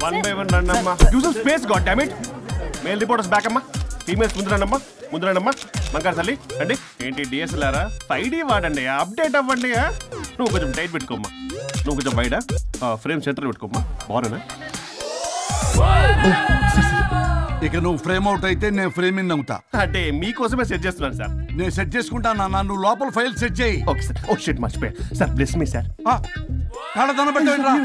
One by one rannamma. Use some space, goddammit. Male reporters back amma. Females ముందు రండమ్మా మంకారు తల్లి అండి ఏంటి డిఎస్ఎల్ఆర్ 5D వాడండి అప్డేట్ అవ్వండి నువ్వు కొంచెం టైట్ పెట్టుకోమ్మా నువ్వు కొంచెం వైడా ఫ్రేమ్ సెంటర్ పెట్టుకోమ్మా బాగున్నా ఇక నువ్వు ఫ్రేమ్ అవుట్ అయితే నేను ఫ్రేమ్ ఇన్ అవుతా అంటే మీకోసమే సెట్ చేస్తున్నాను సార్ నేను సెట్ చేసుకుంటాను నువ్వు లోపల ఫైల్ సెట్ చేయి ఓకే సార్ ఓ షిట్ మర్చిపోయా సార్ బ్లెస్ మీ సార్ కాళ్ళ పెట్టేంట్రా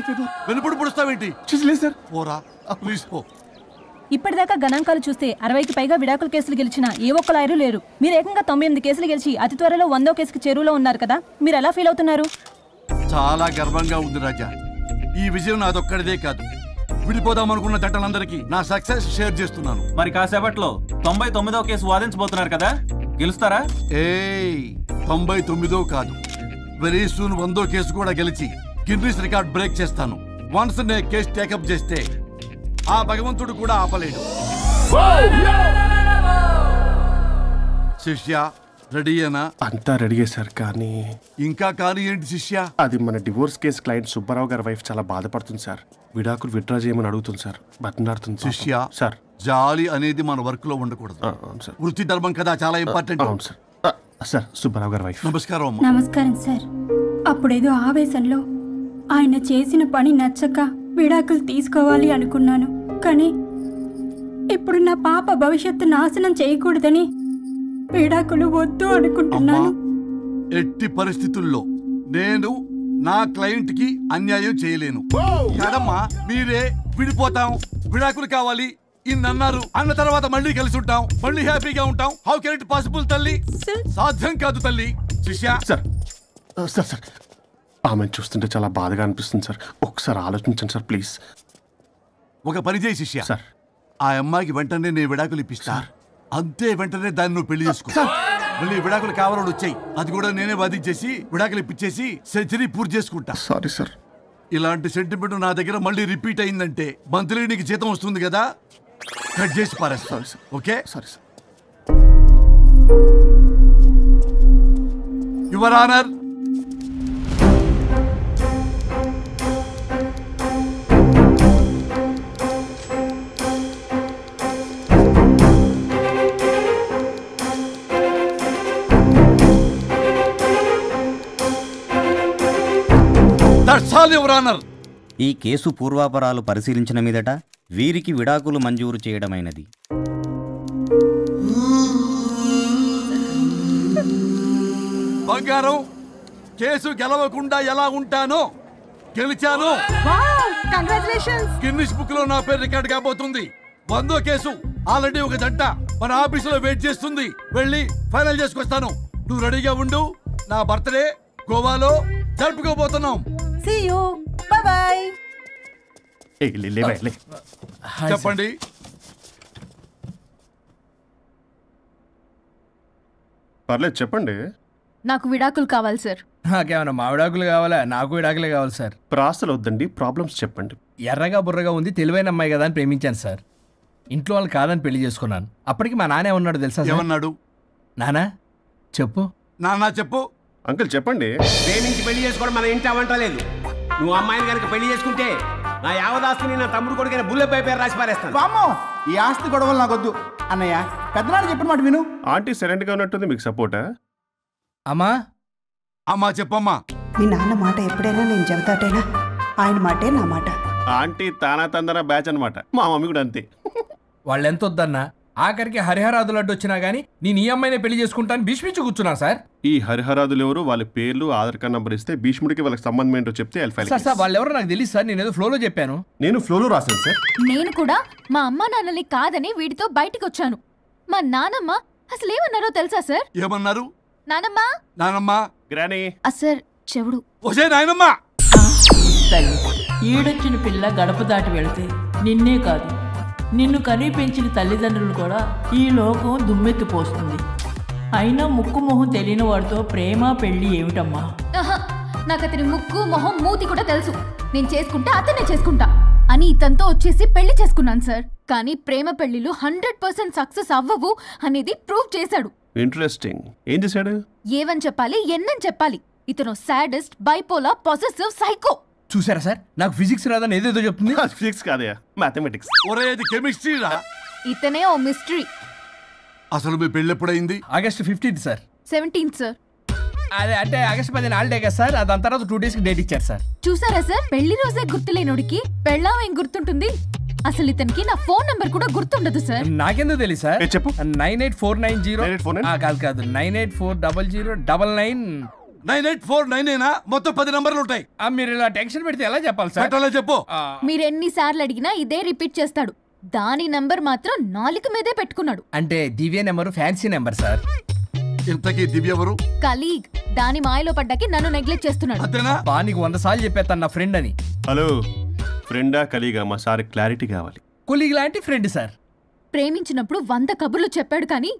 వెనుపుడు పుడుస్తావేంటి చూసలేదు సార్ పోరా ప్లీజ్ పో ఇప్పటిదాకా గణాంకాలు చూస్తే 60కి పైగా విడాకుల కేసులు గెలిచిన ఏ ఒక్క లాయరు లేరు. మీరు ఏకంగా 98 కేసులు గెలిచి అతి త్వరలో 100వ కేసుకి చేరువలో ఉన్నారు కదా, మీరు ఎలా ఫీల్ అవుతున్నారు? చాలా గర్వంగా ఉంది రాజా. ఈ విజయం నాదొక్కడిదే కాదు, విడిపోదాం అనుకున్న జంటలందరికీ నా సక్సెస్ షేర్ చేస్తున్నాను. మరి కాసేపట్లో 99వ కేసు వాదించబోతున్నారు కదా, గెలుస్తారా? 99వ కాదు, వెరీ సూన్ 100వ కేసు కూడా గెలిచి గిన్నిస్ రికార్డ్ బ్రేక్ చేస్తాను. వన్స్ నే కేసు టేకప్ చేస్తే ఆ భగవంతుడు కూడా ఆపలేడు. శిష్య రెడీయేనా? అంతా రెడీ సార్. కానీ ఇంకా కానీ ఏంటి శిష్య? అది మన డివోర్స్ కేసు క్లయింట్ సుబ్బారావు గారి వైఫ్ చాలా బాధపడుతుంది సార్. విడాకులు విత్డ్రా చేయమని అడుగుతుంది సార్, బతినాడుతుంది. శిష్య సార్ జాలి అనేది మన వర్క్ లో ఉండకూడదు. వృత్తి ధర్మం కదా, చాలా ఇంపార్టెంట్. అవును సార్. సార్ సుబ్బారావు గారి వైఫ్. నమస్కారం. నమస్కారం సార్. అప్పుడేదో ఆవేశంలో ఆయన చేసిన పని నచ్చక విడాకులు తీసుకోవాలి అనుకున్నాను. కానీ ఇప్పుడు నా పాప భవిష్యత్తు నాశనం చేయకూడదని విడాకులు వద్దు అనుకుంటున్నాను. ఎట్టి పరిస్థితుల్లో నేను నా క్లయింట్ కి అన్యాయం చేయలేను కదమ్మా. మీరే విడిపోతాం, విడాకులు కావాలి ఇన్నన్నారు అన్న తర్వాత మళ్ళీ కలిసి ఉంటాం, మళ్ళీ హ్యాపీగా ఉంటాం. హౌ కెన్ ఇట్ పాసిబుల్ తల్లి? సాధ్యం కాదు తల్లి. శిష్య సార్ సార్ సార్ ఆమెను చూస్తుంటే చాలా బాధగా అనిపిస్తుంది సార్, ఒకసారి ఆలోచించండి సార్ ప్లీజ్. ఒక పని చేయి శిష్య, సార్ ఆ అమ్మాయికి వెంటనే నేను విడాకులు ఇప్పిస్తా, అంతే వెంటనే దాన్ని నువ్వు పెళ్లి చేసుకో. మళ్ళీ విడాకులు కావాలని వచ్చాయి, అది కూడా నేనే వాదించేసి విడాకులు ఇప్పించేసి సెంచరీ పూర్తి చేసుకుంటా. Sorry sir. ఇలాంటి సెంటిమెంట్ నా దగ్గర మళ్ళీ రిపీట్ అయిందంటే మంత్లీ నీకు జీతం వస్తుంది కదా, కట్ చేసి పారేస్తా. Sorry sir. Okay sorry sir. Your honour, ఈ కేసు పూర్వాపరాలు పరిశీలించిన మీదట వీరికి విడాకులు మంజూరు చేయడమైనది. బంగారం, కేసు గెలవకుండా ఎలా ఉంటానో గెలిచాను. గిన్నిస్ బుక్ లో నా పేరు రికార్డ్ కాబోతుంది. 100వ కేసు ఆల్రెడీ ఒక జంట మన ఆఫీసులో వెయిట్ చేస్తుంది, వెళ్ళి ఫైనల్ చేసుకొస్తాను. నువ్వు రెడీగా ఉండు. నా బర్త్డే గోవాలో జరుపుకోబోతున్నాం. చెప్పండి. పర్లేదు చెప్పండి. నాకు విడాకులు కావాలి సార్. నాకేమన్నా మా విడాకులు కావాలా? నాకు విడాకులే కావాలి సార్. ప్రాసలు వద్దండి, ప్రాబ్లమ్స్ చెప్పండి. ఎర్రగా బుర్రగా ఉంది, తెలివైన అమ్మాయి కదా అని ప్రేమించాను సార్. ఇంట్లో వాళ్ళు కాదని పెళ్లి చేసుకున్నాను. అప్పటికి మా నాన్న ఏమన్నాడు తెలుసా? ఏమన్నాడు? నానా చెప్పు. నాన్న చెప్పు. అంకుల్ చెప్పండి. ప్రేమించి పెళ్లి చేసుకోవడం మన ఇంటి అవంటలేదు. నువ్వు అమ్మాయిని కనుక పెళ్లి చేసుకుంటే నా యావదాస్తిని నా తమ్ముడు కొడుకైన బుల్లెపై పేరు రాసి పారేస్తాను. వామ్మో, ఈ ఆస్తి గొడవలు నాకొద్దు అన్నయ్య. పెద్దనాడు చెప్పిన మాట విను. ఆంటీ సైలెంట్ గా ఉన్నట్టుంది, మీకు సపోర్టా? అమ్మా అమ్మా చెప్పమ్మా. మీ నాన్న మాట ఎప్పుడైనా నేను చెబుతాటేనా, ఆయన మాటే నా మాట. ఆంటీ తానా తందన బ్యాచ్ అనమాట. మా మమ్మీ కూడా అంతే. వాళ్ళు ఎంత వద్దన్నా ఆఖరికి హరిహరాదులు అడ్డు వచ్చినా గానీ నేను ఈ అమ్మాయినే పెళ్లి చేసుకుంటాను భీష్మించి కూర్చున్నా సార్. ఈ హరిహరాదులు ఎవరు, వాళ్ళ పేర్లు ఆధార్ కార్డ్ నంబర్ ఇస్తే భీష్ముడికి వాళ్ళకి సంబంధం ఏంటో చెప్తే సార్ వాళ్ళు ఎవరో నాకు తెలియదు సార్. నేను ఏదో ఫ్లోలో చెప్పాను. నేను ఫ్లోలో రాశాను సార్. నేను కూడా మా అమ్మ నాన్నని కాదని వీడితో బయటకు వచ్చాను. మా నానమ్మ అసలు ఏమన్నారో తెలుసా సార్? ఏమన్నారు? నానమ్మ నానమ్మ గ్రానీ సార్ చెవుడు. ఒసే నాయనమ్మ, ఈడొచ్చిన పిల్ల గడప దాటి వెళితే నిన్నే కాదు నిన్ను కనీ పెంచిన తల్లిదండ్రులు కూడా ఈ లోకం దుమ్మెత్తిపోస్తుంది. అయినా ముక్కు మొహం తెలియని వాడితో ప్రేమ పెళ్లి ఏమిటమ్మా? నాకు అతని ముక్కు మొహం మూతి కూడా తెలుసు. నేను చేసుకుంటా, అతనే చేసుకుంటా. అని ఇతనితో వచ్చేసి పెళ్లి చేసుకున్నాను సార్. కానీ ప్రేమ పెళ్లిలు 100% సక్సెస్ అవ్వవు అనేది ప్రూవ్ చేశాడు. ఇంట్రెస్టింగ్. ఏం చేశాడు? ఏవని చెప్పాలి, ఎన్నని చెప్పాలి. ఇతను సాడెస్ట్, బైపోలా, పొసెసివ్, సైకో. చూసారా సార్, నాకు ఫిజిక్స్ రాదని ఏదేదో చెప్తుంది. ఫిజిక్స్ కాదయా, మ్యాథమెటిక్స్. ఒరేది కెమిస్ట్రీ రా. ఇతనే ఓ మిస్టరీ. అసలు మీ పెళ్ళి ఎప్పుడైంది? August 15 sir. 17 సార్. అదే అంటే ఆగస్ట్ 10 హాలిడే కదా సార్, దాని తర్వాత 2 days డేట్ ఇచ్చారు సార్. చూసారా సార్, పెళ్లి రోజే గుర్తులేనోడికి పెళ్ళాం ఏం గుర్తుంటుంది? అసలు ఇతనికి నా ఫోన్ నంబర్ కూడా గుర్తుండదు సార్. నాకెందుకు తెలియదు సార్? చెప్పు. 98490 కాదు 9840099. 9849 మొత్తం 10 నంబర్లు ఉంటాయి. మీరు ఇలా టెన్షన్ పెడితే ఎలా చెప్పాలి సార్? చెప్పు. మీరు ఎన్నిసార్లు అడిగినా ఇదే రిపీట్ చేస్తాడు. దాని నంబర్ మాత్రం 4 మీదే పెట్టుకున్నాడు. అంటే దివ్య నెంబర్ ఫ్యాన్సీ నెంబర్ సార్. ఇంతకీ దివ్య ఎవరు? కలీగ్. దాని మాయలో పడ్డాకి నన్ను నెగ్లెక్ట్ చేస్తున్నాడు. బా నీకు 100 సార్లు చెప్పేస్తాను నా ఫ్రెండ్ అని. హలో, ఫ్రెండా కలీగా? మా సార్ క్లారిటీ కావాలి. కొలీగ్ లాంటి ఫ్రెండ్ సార్. ప్రేమించినప్పుడు 100 కబుర్లు చెప్పాడు కానీ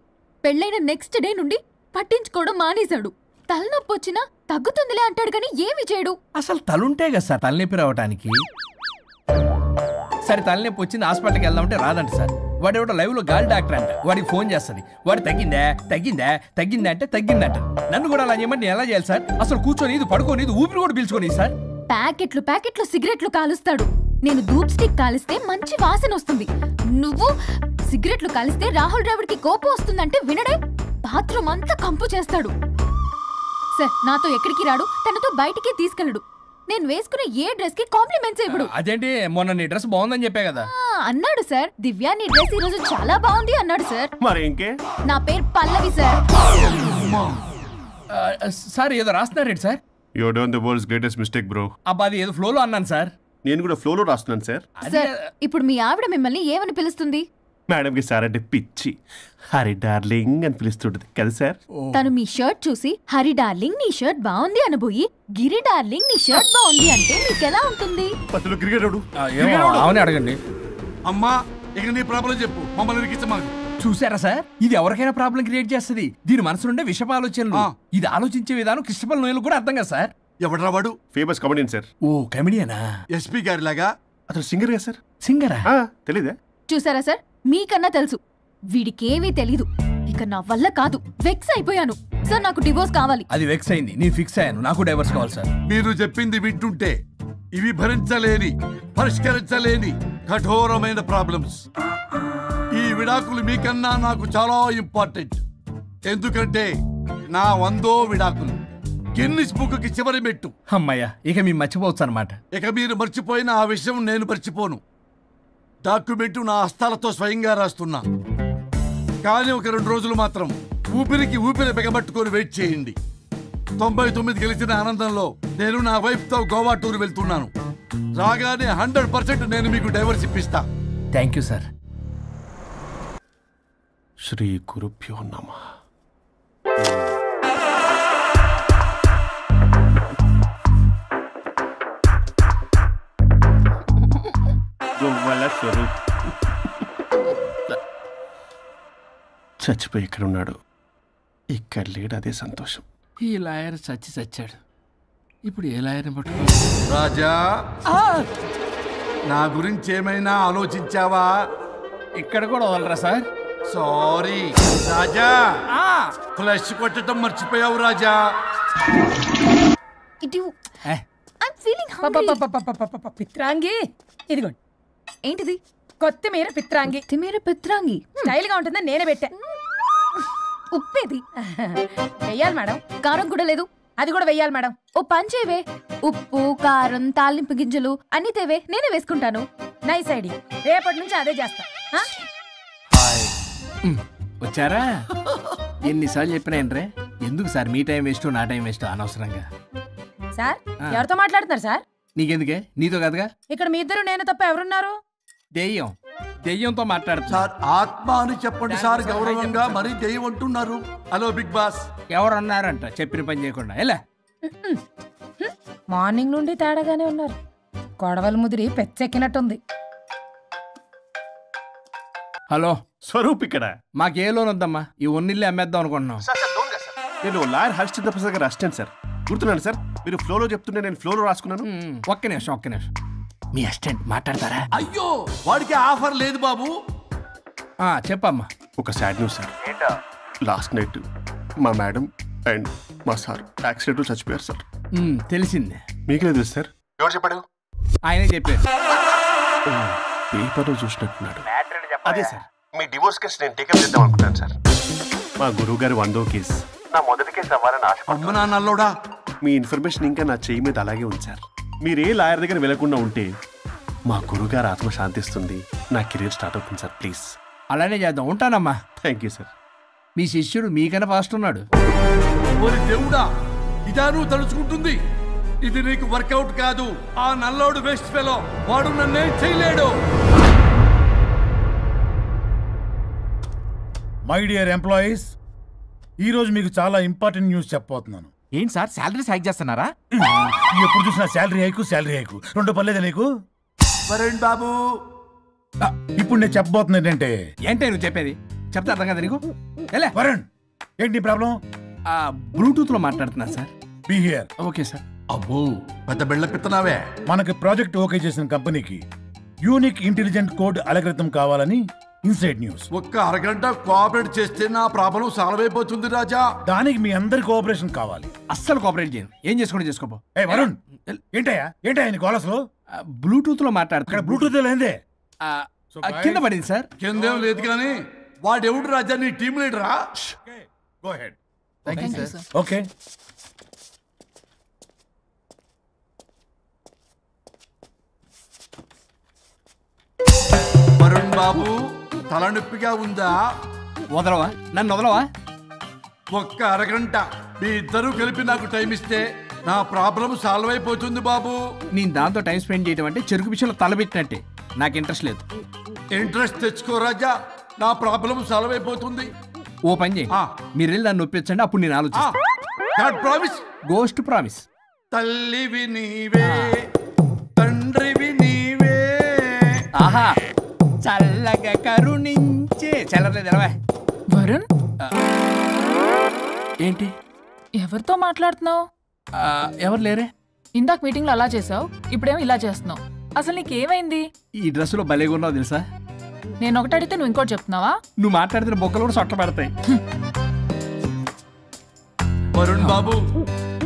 పెళ్ళైన నెక్స్ట్ డే నుండి పట్టించుకోవడం మానేశాడు. తలనొప్పి వచ్చినా తగ్గుతుందిలే అంటాడు కానీ ఏమి చేయడు. అసలు తలుంటే కదా సార్ తలనొప్పి రావడానికి. సరే తలనొప్పి వచ్చింది హాస్పిటల్కి వెళ్దామంటే రాదంట సార్. వాడు ఎవడో లైవ్ లో గాలి డాక్టర్ అంట, వాడికి ఫోన్ చేస్తుంది. వాడు తగ్గిందా అంటే తగ్గిందంట. నన్ను కూడా అలా చేయమంటే నేను ఎలా చేయాలి సార్? అసలు కూర్చొని ఇది పడుకోని ఇది ఊపిరి కూడా పీల్చుకొని సార్. ప్యాకెట్లు సిగరెట్లు కాలుస్తాడు. నేను ధూప్ స్టిక్ కాలిస్తే మంచి వాసన వస్తుంది. నువ్వు సిగరెట్లు కాలిస్తే రాహుల్ ద్రావిడ్కి కోపం వస్తుందంటే వినడే. బాత్రూమ్ అంతా కంపు చేస్తాడు. సార్ నాతో ఎక్కడికి రాడు, తనతో బయటికి తీసుకెళ్ళడు. నేను వేసుకునే ఏ డ్రెస్ కి కాంప్లిమెంట్స్ ఇవ్వడు. అదేంటి, మొన్న నీ డ్రెస్ బాగుందని చెప్పా కదా. అన్నాడు సార్. దివ్య నీ డ్రెస్ ఈ రోజు చాలా బాగుంది అన్నాడు సార్. మరి ఇంకే? నా పేరు పల్లవి సార్. సార్ ఏదో రాస్తున్నారేంటి sir? You done the world's greatest mistake bro. అబ్బా అది ఏదో ఫ్లోలో అన్నాను సార్. నేను కూడా ఫ్లోలో రాస్తున్నాను సార్. సార్ ఇప్పుడు మీ ఆవిడ మిమ్మల్ని ఏమని పిలుస్తుంది? మేడం కి సార్ అంటే పిచ్చి. హరి డార్లింగ్ అని పిలుస్తుంటది కదా సార్. తను మీ షర్ట్ చూసి హరి డార్లింగ్ నీ షర్ట్ బాగుంది అనబోయి గిరి డార్లింగ్ నీ షర్ట్ బాగుంది అంటే మీకు ఎలా ఉంటుంది? అవునే అడగండి. అమ్మా ఇక నీ ప్రాబ్లం చెప్పు, మమ్మల్ని ఇరికించమాకు. చూసారా సార్, ఇది ఎవరికైనా ప్రాబ్లం క్రియేట్ చేస్తుంది. దీని మనసులుండే విషప ఆలోచనలు. ఇది ఆలోచించే విధానం కృష్ణపల్ నోయలు కూడా అర్థం కదా సార్. ఎవడరా వాడు? Famous comedian sir. ఓ కమెడియనా? ఎస్పీ గారి లాగా. అతను సింగర్ గా సార్. సింగరా? తెలీదా? చూసారా సార్, మీకన్నా తెలుసు. వీడికేమీ తెలీదు. ఇక నా వల్ల కాదు, వెక్స్ అయిపోయాను సార్. నాకు డివోర్స్ కావాలి. అది వెక్స్ అయింది, నేను ఫిక్స్ అయ్యాను. నాకు డైవర్స్ కావాలి సార్. మీరు చెప్పింది వింటుంటే ఇవి భరించలేని, పరిష్కరించలేని కఠోరమైన ప్రాబ్లమ్స్. ఈ విడాకులు మీకన్నా నాకు చాలా ఇంపార్టెంట్. ఎందుకంటే నా 100వ విడాకులు గిన్నిస్ బుక్కి చివరి మెట్టు. అమ్మయ్య, ఇక మేము మర్చిపోవచ్చు అనమాట. ఇక మీరు మర్చిపోయిన ఆ విషయం నేను మర్చిపోను. డాక్యుమెంటు నా హస్తాలతో స్వయంగా రాస్తున్నా. కానీ ఒక 2 రోజులు మాత్రం ఊపిరికి ఊపిరి బిగబట్టుకొని వెయిట్ చేయండి. 99 గెలిచిన ఆనందంలో నేను నా వైఫ్తో గోవా టూర్ వెళ్తున్నాను. రాగానే 100% నేను మీకు డైవర్స్ ఇప్పిస్తా. Thank you sir. శ్రీ గురుభ్యో నమః. చచ్చిపోయి ఇక్కడ ఉన్నాడు, ఇక్కడ లేడు, అదే సంతోషం. ఈ లాయర్ చచ్చాడు. ఇప్పుడు ఏ లాయర్ని పట్టుకో? రాజా, నా గురించి ఏమైనా ఆలోచించావా? ఇక్కడ కూడా వదలరా సార్? సారీ రాజా, ఫ్లష్ కొట్టడం మర్చిపోయావు రాజా. పిత్రాంగి ఇదిగోండి. ఏంటిది? కొత్తిమీర పిత్రాంగి. పిత్రాంగి స్టైల్ గా ఉంటుందని నేనే పెట్టా. ఉప్పేది వెయ్యాలి మేడం. కారం కూడా లేదు. అది కూడా వెయ్యాలి మేడం. ఓ పంచేవే, ఉప్పు కారం తాలింపు గింజలు అన్ని తేవే, నేనే వేసుకుంటాను. Nice idea. రేపటి నుంచి అదే చేస్తా. వచ్చారా? ఎన్నిసార్లు చెప్పినాయండ్రే, ఎందుకు సార్ మీ టైం వేస్ట్ నా టైం వేస్ట్ అనవసరంగా? సార్ ఎవరితో మాట్లాడుతున్నారు సార్? నీకెందుకే, నీతో కదగా. ఇక్కడ మీ ఇద్దరు నేను తప్ప ఎవరున్నారు? దెయ్యంతో మాట్లాడుతున్నారు సార్. ఆత్మ అని చెప్పండి సార్, గౌరవంగా. మరి దెయ్యం అంటున్నారు. Hello big boss. ఎవరన్నారంట చెప్పిన పని చేయకుండా? ఎలా మార్నింగ్ నుండి తేడాగానే ఉన్నారు. గొడవల ముదిరి పెచ్చెక్కినట్టుంది. హలో స్వరూప్ ఇక్కడ. మాకే లోన్ వద్దమ్మా, ఈ ఒన్నిల్లే అమ్మేద్దాం అనుకుంటున్నాం. నేను లాయర్ హరిశ్చంద్ర ప్రసాద్ గారు అసిస్టెంట్ సార్. గుర్తున్నాను సార్, మీరు ఫ్లోలో చెప్తుంటే నేను ఫ్లోలో రాసుకున్నాను. ఒక్క నిమిషం. మీ అసిస్టెంట్ మాట్లాడతారా? అయ్యో వాడికి ఆఫర్ లేదు బాబు. చెప్పమ్మా. ఒక sad news sir. Last night మా మేడం అండ్ మా సార్ యాక్సిడెంట్ చచ్చిపోయారు సార్. తెలిసిందే. మీకే తెలుసు సార్. ఎవరు చెప్పాడు? ఆయనే చెప్పారు. పేపర్లో చూసినట్టున్నాడు. అదే సార్, మీ డివోర్స్ కేసు నేను టేకప్ చేద్దాం అనుకుంటాను సార్. మా గురువు గారు 100వ కేసు నా మొదటి కేసు అవ్వాలని ఆశ. మీ ఇన్ఫర్మేషన్ ఇంకా నా చేయి మీద అలాగే ఉంది సార్. మీరు ఏ లాయర్ దగ్గర వెళ్లకుండా ఉంటే మా గురువు గారు ఆత్మ శాంతిస్తుంది, నా కెరీర్ స్టార్ట్ అవుతుంది సార్. ప్లీజ్ అలానే చేద్దాం. ఉంటానమ్మా. Thank you sir. మీ శిష్యుడు మీకన్నా ఫాస్ట్ ఉన్నాడు. ఓరి దేవుడా, ఇదా నువ్వు తలుచుకుంటుంది? ఇది నీకు వర్కౌట్ కాదు. ఆ నల్లోడు వేస్ట్ ఫెలో, వాడు నన్నేం చేయలేడు. మై డియర్ ఎంప్లాయీస్, ఈ రోజు మీకు చాలా ఇంపార్టెంట్ న్యూస్ చెప్పబోతున్నాను. ఏంటి సార్, శాలరీస్ హైక్ చేస్తున్నారా? ఎప్పుడు చూసినా శాలరీ హైకు రెండు పర్లేదా నీకు? వరుణ్ బాబు, ఇప్పుడు నేను చెప్పబోతున్నా ఏంటంటే. ఏంటే నువ్వు చెప్పేది? చెప్తా అర్థం కదా నీకు? వరుణ్, ఏంటి ప్రాబ్లం? బ్లూటూత్ లో మాట్లాడుతున్నా sir. Be here. Okay sir. అబ్బో, పెద్ద బిళ్ళ పిత్తనావే. మనకి ప్రాజెక్ట్ ఓకే చేసిన కంపెనీకి యూనిక్ ఇంటెలిజెంట్ కోడ్ అలకృతం కావాలని ఇన్సైడ్ న్యూస్. ఒక్క అరగంట కోఆపరేట్ చేస్తే నా ప్రాబ్లం సాల్వ్ అయిపోతుంది రాజా. దానికి మీ అందరి కోఆపరేషన్ కావాలి. అస్సలు కోఆపరేట్ చేయను. ఏం చేసుకోండి చేసుకోపో. ఏ వరుణ్, ఏంటయ్యా నీ కాలర్స్ లో బ్లూటూత్ లో మాట్లాడుతున్నా. బ్లూటూత్ లేదే. కింద పడింది సార్. కిందేం లేదు కానీ వాడెవడు రాజా? నీ టీం లీడరా? Go ahead. Thank you sir. Okay. Varun బాబు, తలనొప్పిగా ఉందా? వదలవా? నన్ను వదలవా? ఒక్క అరగంట మీ ఇద్దరు కలిపి నాకు టైం ఇస్తే నా ప్రాబ్లం సాల్వ్ అయిపోతుంది బాబు. నేను దాంతో టైం స్పెండ్ చేయడం అంటే చెరుకు విషయంలో తలబెట్టినట్టే. నాకు ఇంట్రెస్ట్ లేదు. ఇంట్రెస్ట్ తెచ్చుకో రాజా, నా ప్రాబ్లం సాల్వ్ అయిపోతుంది. ఓ పని చేయి, మీరు వెళ్ళి దాన్ని నొప్పించండి, అప్పుడు నేను ఆలోచిస్తాను. ప్రామిస్. Ghost promise. తల్లివి నీవే, తండ్రివి నీవే. ఆహా, చల్లగా కరుణించే. చల్లలేదు ఎలవా. వరుణ్, ఏంటి? ఎవరితో మాట్లాడుతున్నావు? ఎవరు లేరే. ఇందాక మీటింగ్ లో అలా చేసావు, ఇప్పుడేమో ఇలా చేస్తున్నావు. అసలు నీకేమైంది? ఈ డ్రెస్ లో భలేగా ఉన్నావు తెలుసా? నేను ఒకటి అడిగితే నువ్వు ఇంకోటి చెప్తున్నావా? నువ్వు మాట్లాడితే బొక్కలు కూడా సొట్ట పడతాయి. వరుణ్ బాబు,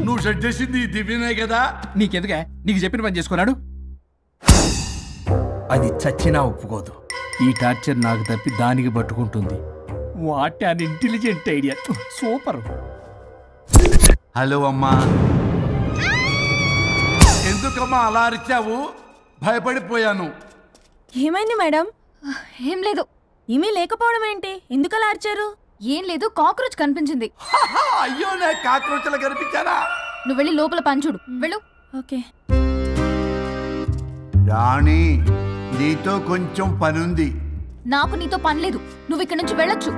నువ్వు సెట్ చేసింది ఈ దివ్యనే కదా? నీకెందుకే? నీకు చెప్పిన పని చేసుకున్నాడు. అది చచ్చినా ఒప్పుకోదు. ఈ టార్చర్ నాకు తప్పి దానికి పట్టుకుంటుంది. What an intelligent idea. Super. Hello అమ్మా. ఎందుకమ్మా అలా అరిచావు? భయపడిపోయాను. ఏమైంది మేడం? ఏం లేదు. ఏమీ లేకపోవడం ఏంటి? ఎందుకు అలా అరిచారు? ఏం లేదు, కాక్రోచ్ కనిపించింది. అయ్యో, నాకు కాక్రోచ్లు కనిపించారా? నువ్వు వెళ్ళి లోపల పని చూడు. వెళ్ళు. ఓకే. రాణి, నీతో కొంచెం పనుంది. నాకు నీతో పని లేదు. నువ్వు ఇక్కడ నుంచి వెళ్ళొచ్చు.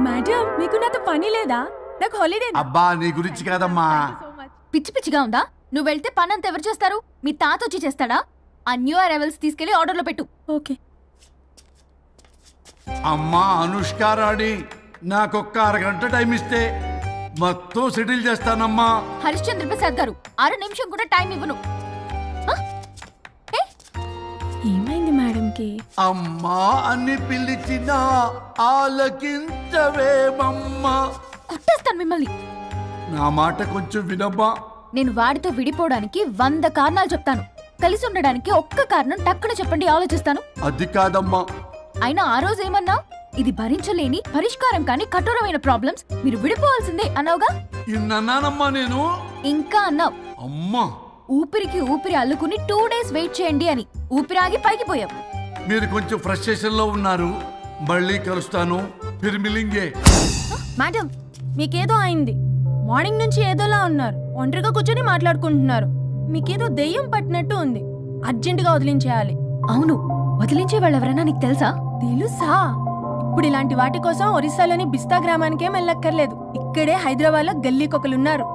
మేడం, మీకు నాతో పని లేదా? నాకు హాలిడే. అబ్బా, నీ గురించి కాదమ్మా. పిచ్చి పిచ్చిగా ఉందా? నువ్వు వెళ్తే పని అంతా ఎవరు చేస్తారు? మీ తాత వచ్చి చేస్తాడా? ఆ న్యూ అరైవల్స్ తీసుకెళ్లి ఆర్డర్లో పెట్టు. ఓకే. అమ్మా అనుష్క రాణి, నాకొక్క అరగంట టైం ఇస్తే మొత్తం సెటిల్ చేస్తానమ్మా. హరిశ్చంద్ర ప్రసాద్ గారు, 6 నిమిషం కూడా టైం ఇవ్వను. ఏమైంది మేడంకి? అమ్మా అని పిలిచినా ఆలకించవేమమ్మా. కొట్టేస్తాను మిమ్మల్ని. నా మాట కొంచెం వినమ్మా. నేను వాడితో విడిపోవడానికి 100 కారణాలు చెప్తాను. కలిసి ఉండడానికి ఒక్క కారణం టక్కున చెప్పండి, ఆలోచిస్తాను. అది కాదమ్మా. అయినా ఆ రోజు ఏమన్నా? ఇది భరించలేని, పరిష్కారం కాని కఠోరమైన ప్రాబ్లమ్స్, మీరు విడిపోవాల్సిందే అన్నావుగా? ఇన్నానమ్మా నేను. ఇంకా అన్నావు. అమ్మా, ఊపిరికి ఊపిరి అల్లుకుని 2 days వెయిట్ చేయండి అని. ఊపిరాగి పైకి పోయావు. మీరు కొంచెం ఫ్రస్ట్రేషన్ లో ఉన్నారు. మళ్ళీ కలుస్తాను. ఫిర్మిలింగే. మేడం, మీకేదో అయింది. మార్నింగ్ నుంచి ఏదోలా ఉన్నారు. ఒంటరిగా కూర్చొని మాట్లాడుకుంటున్నారు. మీకేదో దెయ్యం పట్టినట్టు ఉంది. అర్జెంటుగా వదిలించేయాలి. అవును, వదిలించే వాళ్ళు ఎవరైనా నీకు తెలుసా? తెలుసా? ఇప్పుడు ఇలాంటి వాటి కోసం ఒరిస్సాలోని బిస్తా గ్రామానికేం వెళ్ళక్కర్లేదు. ఇక్కడే హైదరాబాద్ లో గల్లీకొకలున్నారు.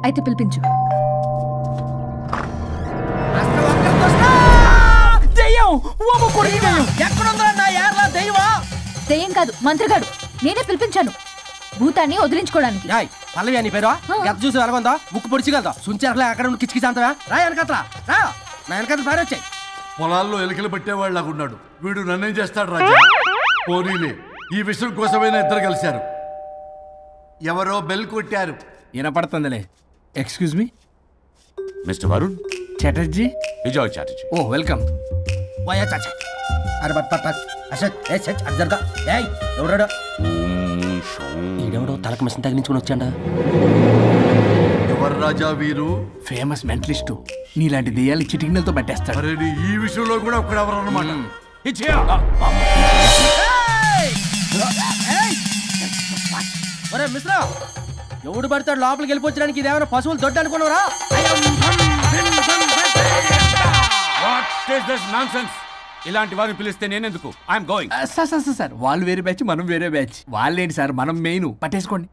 అయితే పిలిపించు. దెయ్యం కాదు, మంత్రిగాడు. నేనే పిలిపించాను భూతాన్ని వదిలించుకోవడానికి. పల్లవి అని పేరు గత చూసి వెలగొందా ముక్కు పొడిచిగలదా సుంచరలే అక్కడ ఉండి కిచకిచ అంతవా రా వెనకట్రా రా నా వెనకట్ల పారి వచ్చాయి. పొలాల్లో ఎలికలు పట్టేవాళ్ళు లాగున్నాడు వీడు. నన్నేం చేస్తాడు రాజా? పోనీలే, ఈ విషయం కోసమైనా ఇద్దరు కలిశారు. ఎవరో బెల్ కొట్టారు. వినపడుతుందిలే. Excuse me mister Varun Chatterjee. Vijay Chatterjee. Oh welcome. వాయా చాచా అరే బట్ అసత్ ఏ సచ్ అర్జర్గా ఏయ్ ఎవడాడు? ఈడెవడో తలకు మిషన్ తగిలించుకుని వచ్చాడా? ఎవరు రాజా వీరు? Famous mentalist. నీలాంటి దెయ్యాలు చిటికినలతో పట్టేస్తాడు. అరే ఈ విషయంలో కూడా ఒక్కడెవరు అన్నమాట. ఒరే మిశ్రా, ఎవడు పడతాడు లోపలికి వెళ్ళిపోవడానికి? ఇదేమైనా పశువులు దొడ్డు అనుకున్నారా? ఇలాంటి వారిని పిలిస్తే నేనెందుకు? I'm going. సార్ వాళ్ళు వేరే బ్యాచ్, మనం వేరే బ్యాచ్. వాళ్ళేంటి సార్, మనం మెయిన్. పట్టేసుకోండి.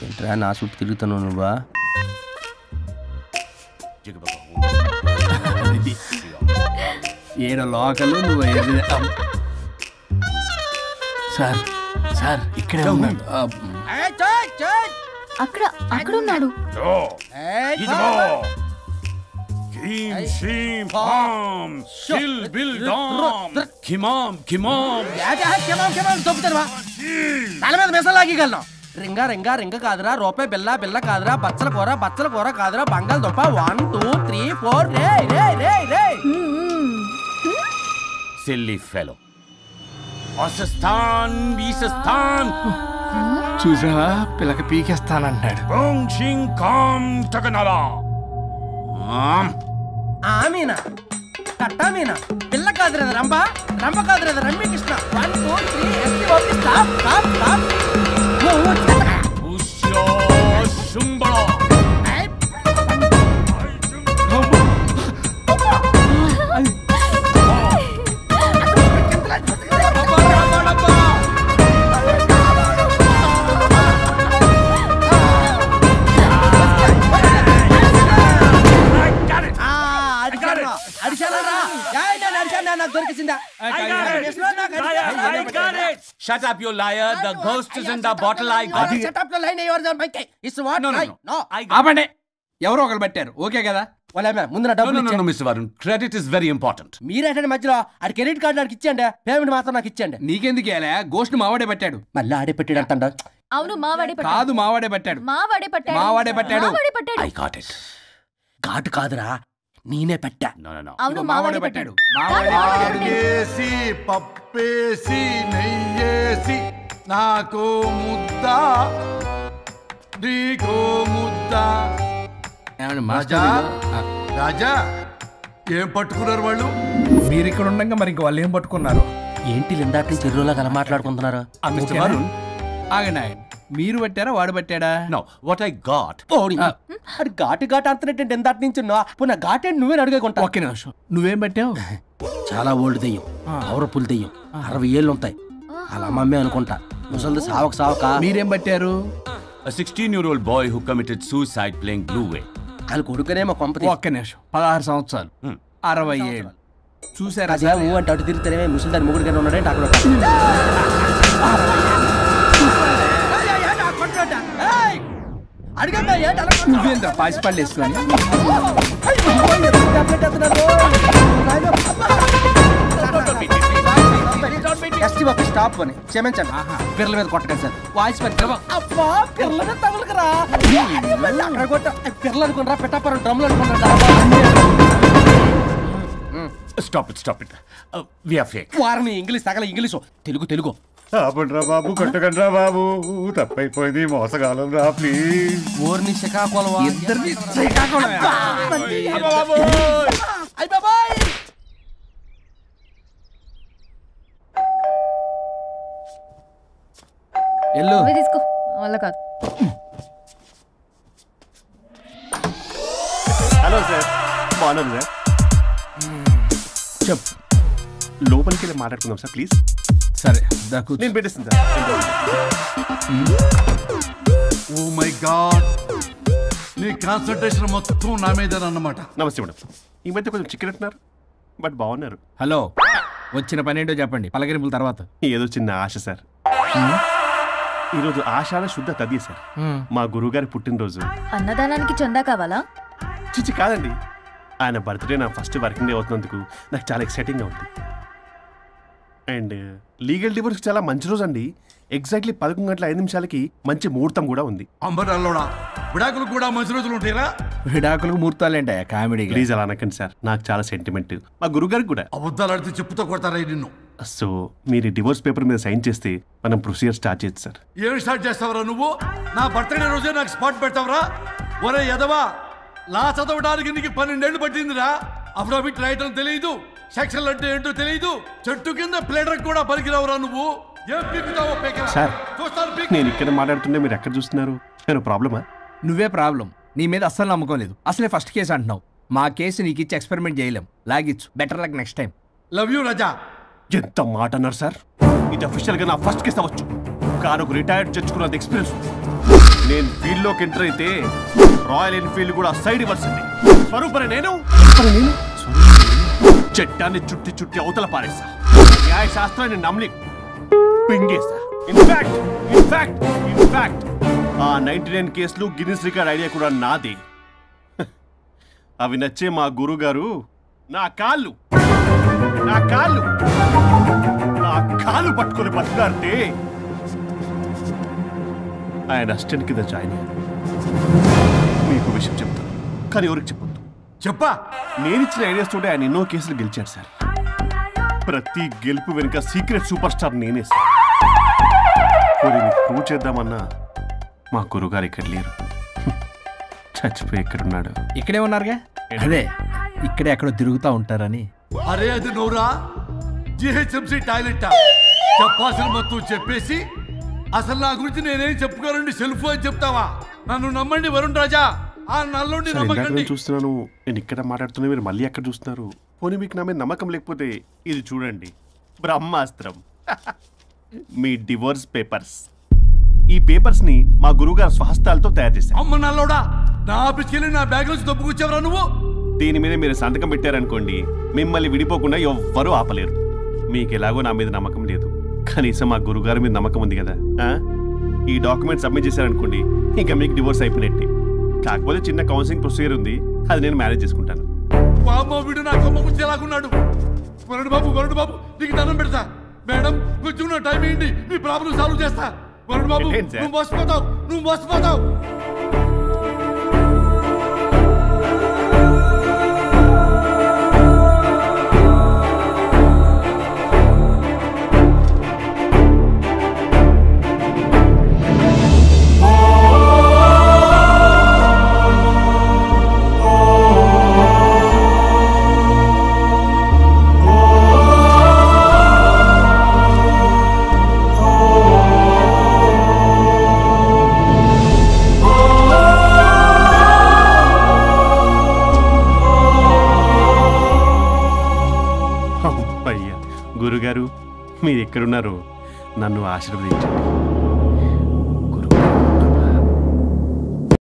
ఏంట్రా నా చుట్టూ తిరుగుతున్నావు నువ్వా? ఏడో లోకలు నువ్వు సార్. సార్ ఇక్కడే ఉన్నాడు. అక్కడ అక్కడ ఉన్నాడు. తల మీద మెసలాగలను. రింగ రింగ రింగ కాదురా, రూపాయి బిల్ల బిల్ల కాదురా, బచ్చల కూర కాదురా, బంగాళదుంప 1 2 3 4 రే రే రే రే. Silly fellow. అసస్థాన్ వీసస్థాన్. చూసావా, పిల్లకి పీకేస్తానంటాడు. ఆమీనా కట్టామీనా పిల్ల కాదురేదా రంభ, రంభ కాదురేదా రమ్మి Krishna. 1 2 3 S T O P stop stop stop. Shut up, you liar. The ghost is in the bottle. I got it. Shut up, the line yours on my case. It's what? No. ఆపండి. ఎవరో ఒకరు పెట్టారు. ఓకే కదా? ముందు నా డబ్బులు No, Mr. Varun. Credit is very important. మీరేటండి మధ్యలో ఆడి credit card నాకు ఇచ్చేయండి, పేమెంట్ మాత్రం నాకు ఇచ్చేయండి. నీకెందుకు ఇవ్వాలా? గోస్ట్ మావాడే పెట్టాడు. మళ్ళీ ఆడే పెట్టాడు అంట. అవును మావాడే పట్టాడు. కాదు మావాడే పెట్టాడు. మావాడే పట్టాడు. మావాడే పట్టాడు. I got it. ఘాటు కాదురా, నేనే పెట్టా. No. అవును మావాడే పట్టాడు. ఆగేసి పప్పేసి నెయ్యేసి నాకు ముద్ద నీకో ముద్ద. రాజా రాజా ఏం పట్టుకున్నారు వాళ్ళు? మీరు ఇక్కడ ఉండగా మరి ఇంక వాళ్ళు ఏం పట్టుకున్నారు? ఏంటి లిందాటి నుంచి చెరువులా కల మాట్లాడుకుంటున్నారు? Mr. Varun. ఆగండి. మీరు పట్టారా వాడు పట్టాడా? No, what I got. అది ఘాటు అంతనేంటి ఎందాటి నుంచి నా ఘాటేంటి నువ్వే అడుగుకుంటా. ఒక్క నిమిషం. నువ్వేం పట్టావు? చాలా ఓల్డ్ దెయ్యం, పవర్ఫుల్ దెయ్యం, 60 ఏళ్ళు ఉంటాయి. అలా మమ్మే అనుకుంటా. ముసలిది సావక. మీరేం పట్టారు? A 16-year-old boy who committed suicide playing Blue Whale. వాళ్ళ కొడుకునేమో కొంపతి. ఒక్క నిమిషం. 16 సంవత్సరాలు, 60 ఏళ్ళు. చూసారా? అదే ఊ అంటే అటు తిరిగితేనే ముసలిదాని ముగ్గురుగానే ఉన్నాడంటే అక్కడ. నువ్వేంద్ర పాసిపళ్ళు వేసుకొని స్టాప్ అని క్షమించండి. పిల్లల మీద కొట్టకండి సార్. వాయిస్ అబ్బా పిల్లల మీద తగులుకురా. అక్కడ కొట్ట పిల్లలు అనుకున్నారా, పెట్టాపరం డ్రమ్లు అనుకున్నారా? Stop it. We are fake. వారిని ఇంగ్లీష్ తగల ఇంగ్లీషు తెలుగు. ఆపండ్రా బాబు, కొట్టకండ్రా బాబు, తప్పైపోయింది, మోసగాలం రా ప్లీజ్. ఊరిని శ్రీకాకుళం ఇద్దరిని శ్రీకాకుళం. ఎల్లు తీసుకో, వల్ల కాదు. హలో సార్, బాగున్నాను సార్. చెప్పు. లోపలికి వెళ్ళి మాట్లాడుకుందాం సార్ ప్లీజ్. సరే నేను పెట్టేస్తాను సార్. ఓ మై గాడ్, నీ కాన్సంట్రేషన్ మొత్తం నా మీద అన్నమాట. నమస్తే మేడం. ఈ మధ్య కొంచెం చికెన్ అంటున్నారు, బట్ బాగున్నారు. హలో, వచ్చిన పని ఏంటో చెప్పండి, పలకరింపుల తర్వాత. ఏదో చిన్న ఆశ సార్. ఈరోజు ఆషాఢ శుద్ధ తది సార్, మా గురువుగారి పుట్టినరోజు. అన్నదానానికి చందా కావాలా? చిచ్చి కాదండి, ఆయన బర్త్డే నా ఫస్ట్ వర్కింగ్ డే అవుతున్నందుకు నాకు చాలా ఎక్సైటింగ్గా ఉంది. అండ్ లీగల్ డివోర్స్ చాలా మంచి రోజు అండి. ఎగ్జాక్ట్లీ 11:05 మంచి ముహూర్తం కూడా ఉంది. అంబరాల్లోడా విడాకులు కూడా మంచి రోజులు ఉంటాయిరా? విడాకులకు ముహూర్తాలు ఏంటా కామెడీ? ప్లీజ్ అలా అనకండి సార్, నాకు చాలా సెంటిమెంట్, మా గురుగారికి కూడా. అబద్ధాలు ఆడితే చెప్పుతో కొడతారా నిన్ను? సో మీరు డివోర్స్ పేపర్ మీద సైన్ చేస్తే మనం ప్రొసీజర్ స్టార్ట్ చేయొచ్చు సార్. ఏమి స్టార్ట్ చేస్తావరా నువ్వు? నా బర్త్డే రోజే నాకు స్పాట్ పెడతావరా? ఒరే ఎదవా, లా చదవడానికి నీకు 12 ఏళ్ళు పట్టిందిరా. అఫిడవిట్ రాయటం తెలియదు, సెక్షన్ అంటే ఏంటో తెలియదు, చెట్టు కింద ప్లేడర్ కూడా పలికిరావురా నువ్వు. ఏం పీకుతావో పేకరా? సార్ నేను ఇక్కడ మాట్లాడుతుంటే మీరు ఎక్కడ చూస్తున్నారు? నేను ప్రాబ్లమా? నువ్వే ప్రాబ్లం. నీ మీద అస్సలు నమ్మకం లేదు. అసలే ఫస్ట్ కేసు అంటున్నావు. మా కేసు నీకు ఇచ్చి ఎక్స్పెరిమెంట్ చేయలేం. లాగిచ్చు. Better luck next time. Love you రాజా. ఎంత మాట అన్నారు సార్? ఇది అఫీషియల్ గా నా ఫస్ట్ కేసు అవ్వచ్చు, కానీ ఒక రిటైర్డ్ జడ్జ్కున్నంత ఎక్స్పీరియన్స్. నేను ఫీల్డ్లోకి ఎంటర్ అయితే రాయల్ ఎన్ఫీల్డ్ కూడా సైడ్ ఇవ్వాల్సింది. స్వరూపనే నేను చట్టాన్ని చుట్టి చుట్టి అవతల పారేస్తా. న్యాయ శాస్త్రాన్ని నమ్మి పింగేస్తా. ఇన్ఫాక్ట్ ఆ 99 కేసులు గిన్నిస్ రికార్డ్ ఐడియా కూడా నాదే. అవి నచ్చే మా గురువు గారు నా కాళ్ళు పట్టుకొని బతులాడితే ఆయన అసిస్టెంట్ కింద జాయిన్ అయ్యాను. మీకు విషయం చెప్తాను, కానీ ఎవరికి చెప్పొద్దు. చెప్పా, నేనిచ్చిన ఐడియాస్ తోటి ఆయన ఎన్నో కేసులు గెలిచాడు సార్. ప్రతి గెలుపు వెనుక సీక్రెట్ సూపర్ స్టార్ నేనే సార్. ప్రూవ్ చేద్దామన్నా మా గురుగారు ఇక్కడ లేరు. చచ్చిపోయి ఎక్కడున్నాడు? ఇక్కడే ఉన్నారుగా. అదే ఇక్కడే ఎక్కడో తిరుగుతూ ఉంటారని. అరే అది నోరా, జిహెచ్ఎంసీ టాయిలెట్ చెప్పాల్సిన మొత్తం చెప్పేసి అసలు నా గురించి నేనేం చెప్పుకోరండి సెల్ఫ్ అని చెప్తావా? నన్ను నమ్మండి వరుణ్ రాజా, ఆ నల్లుండి నమ్మకండి. చూస్తున్నాను, నేను ఇక్కడ మాట్లాడుతున్నా, మీరు మళ్ళీ ఎక్కడ చూస్తున్నారు? పోనీ మీకు నా మీద నమ్మకం లేకపోతే ఇది చూడండి, బ్రహ్మాస్త్రం. మీ డివోర్స్ పేపర్స్. ఈ పేపర్స్ ని మా గురువుగారు స్వహస్తాలతో తయారు చేశారు. అమ్మ నల్లోడా, నా ఆఫీస్కి వెళ్ళి నా బ్యాగ్ నుంచి దొబ్బుకొచ్చావరా నువ్వు? దీని మీద మీరు సంతకం పెట్టారనుకోండి, మిమ్మల్ని విడిపోకుండా ఎవ్వరూ ఆపలేరు. మీకు ఎలాగో నా మీద నమ్మకం లేదు, కనీసం మా గురుగారి మీద నమ్మకం ఉంది కదా. ఈ డాక్యుమెంట్ సబ్మిట్ చేశారనుకోండి, ఇంకా మీకు డివోర్స్ అయిపోయినట్టే. కాకపోతే చిన్న కౌన్సిలింగ్ ప్రొసీజర్ ఉంది, అది నేను మేనేజ్ చేసుకుంటాను. వీడు నా కొమ్మ గురించి ఎలాగున్నాడు? వరుణ్ బాబు నీకు దండం పెడతా. మేడం కొంచెం నా టైం ఏంటి, మీ ప్రాబ్లం సాల్వ్ చేస్తా. వరుణ్ బాబు నువ్వు మోసపోతావు. గురుగారు మీరు ఎక్కడున్నారు? నన్ను ఆశీర్వదించండి.